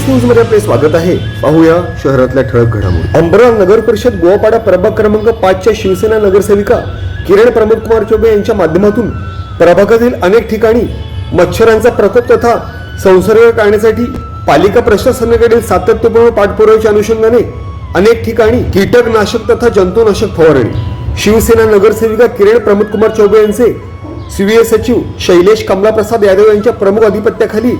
News मध्ये आपले स्वागत आहे। पाहूया शहरातल्या ठळक घडामोडी। अंबरनाथ नगर परिषद गोवापाडा प्रभाग क्रमांक 5 च्या शिवसेना नगरसेविका किरण प्रमोद कुमार चौबे यांच्या माध्यमातून प्रभागातील अनेक ठिकाणी मच्छरांचा प्रकोप तथा संसर्ग टाळण्यासाठी पालिका प्रशासनाकडील सातत्यपूर्ण पाठपुराव्याच्या अनुषंगाने अनेक ठिकाणी कीटकनाशक तथा जंतुनाशक फवारणी। शिवसेना नगरसेविका किरण प्रमोद कुमार चौबे यांचे सीव्हीए सचिव शैलेश कमलाप्रसाद यादव यांच्या प्रमुख अधिपत्याखाली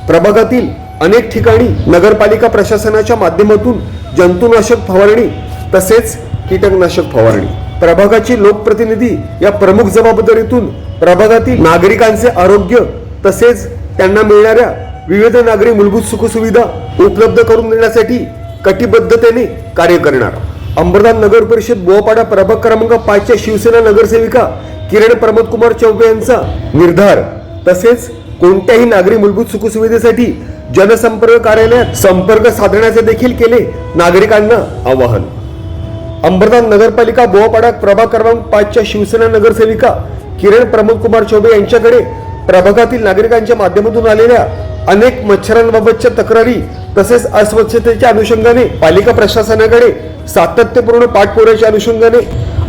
प्रभागातील अनेक ठिकाणी नगरपालिका प्रशासनाच्या माध्यमातून जंतुनाशक फवारणी तसेच कीटकनाशक फवारणी। प्रभागाचे लोकप्रतिनिधी या प्रमुख जबाबदारीतून प्रभागातील नागरिकांचे आरोग्य तसेच त्यांना मिळणाऱ्या विविध नागरी मूलभूत सुखसुविधा उपलब्ध करून देण्यासाठी कटिबद्धतेने कार्य करणार। अंबरनाथ नगर परिषद गोवापाडा प्रभाग क्रमांक 5 च्या शिवसेना नगरसेविका किरण प्रमोद कुमार चौबे यांचा निर्धार तसेच कोणत्याही नागरी मूलभूत सुखसुविधेसाठी जनसंपर्क कार्यालयात संपर्क साधण्याचे देखील केले नागरिकांना आवाहन। अंबरनाथ नगरपालिका गोवापाडा प्रभाग क्रमांक 5 च्या शिवसेना नगरसेविका किरण प्रमोद कुमार चौबे यांच्याकडे प्रभागातील नागरिकांच्या माध्यमातून आलेल्या अनेक मच्छरांबाबतच्या तक्रारी तसेच अस्वच्छतेच्या अनुषंगाने पालिका प्रशासनाकडे सातत्यपूर्ण पाठपुराव्याच्या अनुषंगाने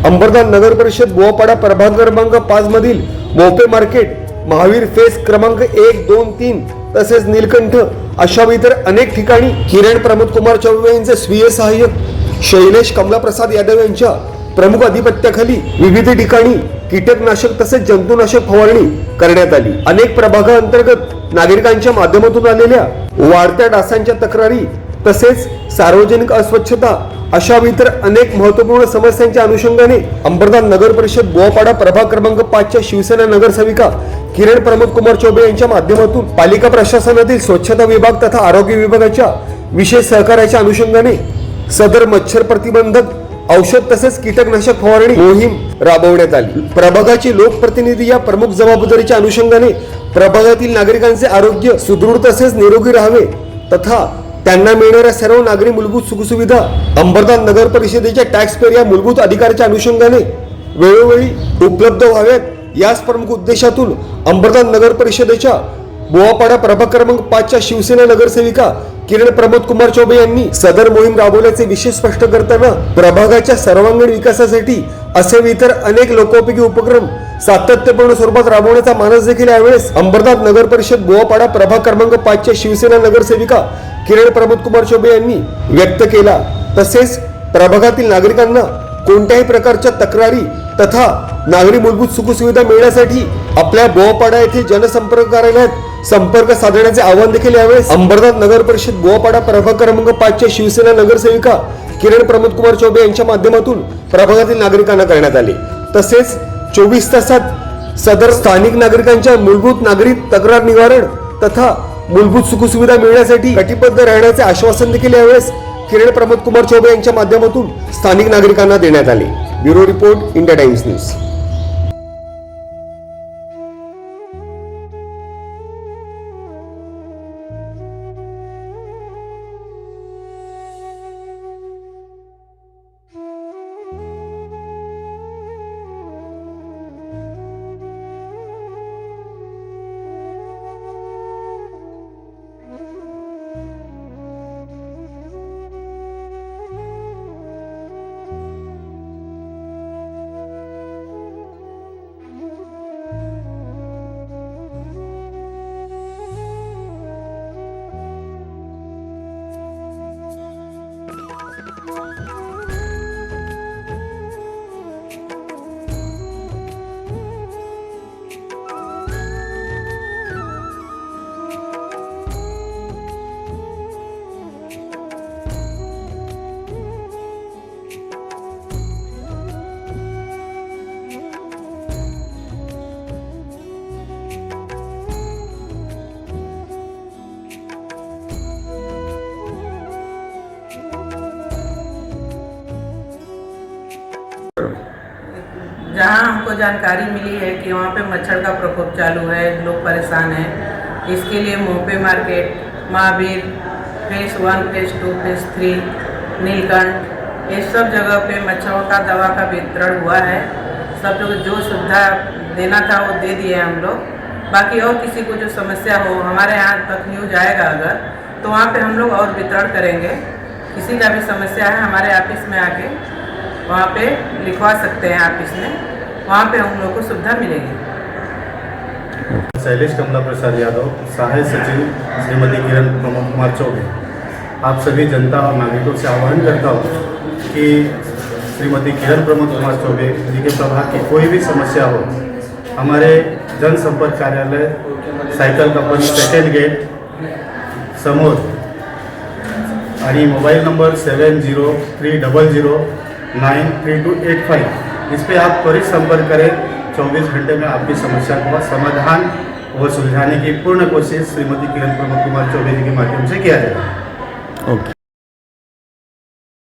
अंबरनाथ नगर परिषद गोवापाडा प्रभाग क्रमांक 5 मधील मोपे मार्केट, महावीर फेस क्रमांक 1, 2, 3 तसेच नीलकंठ अशा इतर अनेक ठिकाणी किरण प्रमोद कुमार चौबे यांचे स्वीय सहाय्यक शैलेश कमलाप्रसाद यादव यांच्या प्रमुख अधिपत्याखाली विविध ठिकाणी कीटकनाशक तसेच जंतुनाशक फवारणी करण्यात आली। अनेक प्रभागांतर्गत नागरिकांच्या माध्यमातून आलेल्या वाढत्या डासांच्या तक्रारी तसेच सार्वजनिक अस्वच्छता अशा इतर अनेक महत्त्वपूर्ण समस्यांच्या अनुषंगाने अंबरनाथ नगर परिषद गोवापाडा प्रभाग क्रमांक 5 च्या शिवसेना नगरसेविका किरण प्रमोद कुमार चौबे यांच्या माध्यमातून पालिका प्रशासनातील स्वच्छता विभाग तथा आरोग्य विभागाच्या विशेष सहकार्याच्या अनुषंगाने सदर मच्छर प्रतिबंधक औषध तसेच कीटकनाशक फवारणी मोहीम राबवण्यात आली। प्रभागाची लोकप्रतिनिधी या प्रमुख जबाबदारीच्या अनुषंगाने प्रभागातील नागरिकांचे आरोग्य सुदृढ तसेच निरोगी राहावे तथा त्यांना मिळणाऱ्या सर्व नागरी मूलभूत सुखसुविधा अंबरनाथ नगर परिषदेच्या टॅक्स पेअर या मूलभूत अधिकाराच्या अनुषंगाने वेळोवेळी उपलब्ध व्हाव्यात याच प्रमुख उद्देशातून अंबरनाथ नगर परिषदेच्या गोवापाडा प्रभाग क्रमांक 5 च्या शिवसेना नगरसेविका किरण प्रमोद कुमार चौबे यांनी सदर मोहीम राबवल्याचे विशेष स्पष्ट करताना प्रभागाच्या सर्वांगीण विकासासाठी असे इतर अनेक लोकोपयोगी उपक्रम सातत्यपूर्ण स्वरूपात राबवण्याचा मानस देखील यावेळेस अंबरनाथ नगर परिषद गोवापाडा प्रभाग क्रमांक 5 च्या शिवसेना नगरसेविका किरण प्रमोद कुमार चौबे यांनी व्यक्त केला। तसेच प्रभागातील नागरिकांना कोणत्याही प्रकारच्या तक्रारी तथा नागरी मूलभूत सुखसुविधा मिळण्यासाठी आपल्या गोवापाडा येथे जनसंपर्क कार्यालयात संपर्क साधण्याचे आवाहन देखील यावेळेस अंबरनाथ नगर परिषद गोवापाडा प्रभाग क्रमांक 5 च्या शिवसेना नगरसेविका किरण प्रमोद कुमार चौबे यांच्या माध्यमातून प्रभागातील नागरिकांना करण्यात आले। तसेच 24 तासात सदर स्थानिक नागरिकांच्या मूलभूत नागरी तक्रार निवारण तथा मूलभूत सुखसुविधा मिळण्यासाठी कटिबद्ध राहण्याचे आश्वासन देखील यावेळेस किरण प्रमोद कुमार चौबे यांच्या माध्यमातून स्थानिक नागरिकांना देण्यात आले। Bureau report, India times news. जहाँ हमको जानकारी मिली है कि वहाँ पे मच्छर का प्रकोप चालू है, लोग परेशान हैं। इसके लिए मोपे market, Mahavir phase 1, phase 2, phase 3, Neelkanth, ये सब जगह पे मच्छरों का दवा का वितरण हुआ है। सब लोग जो सुविधा देना था वो दे दिए हम लोग। बाकी और किसी को जो समस्या हो हमारे यहाँ तक न्यूज आएगा अगर तो वहाँ पे हम लोग और वितरण करेंगे। किसी का भी समस्या है हमारे ऑफिस में आके वहाँ पे लिखवा सकते हैं ऑफिस में, वहाँ पे हम लोग को सुविधा मिलेगी। शैलेश कमला प्रसाद यादव, सहायक सचिव श्रीमती किरण प्रमोद कुमार चौबे। आप सभी जनता और नागरिकों से आह्वान करता हूँ कि श्रीमती किरण प्रमोद कुमार चौबे जी के प्रभाग की कोई भी समस्या हो, हमारे जनसंपर्क कार्यालय सायकल कंपनी सेकंड गेट समोर आणि मोबाइल नंबर 7030093285 इस पे आप त्वरित संपर्क करें। 24 घंटे में आपकी समस्या का समाधान व सुलझाने की पूर्ण कोशिश श्रीमती किरण प्रमोद कुमार चौबे जी के माध्यम से किया जाएगा। ओके.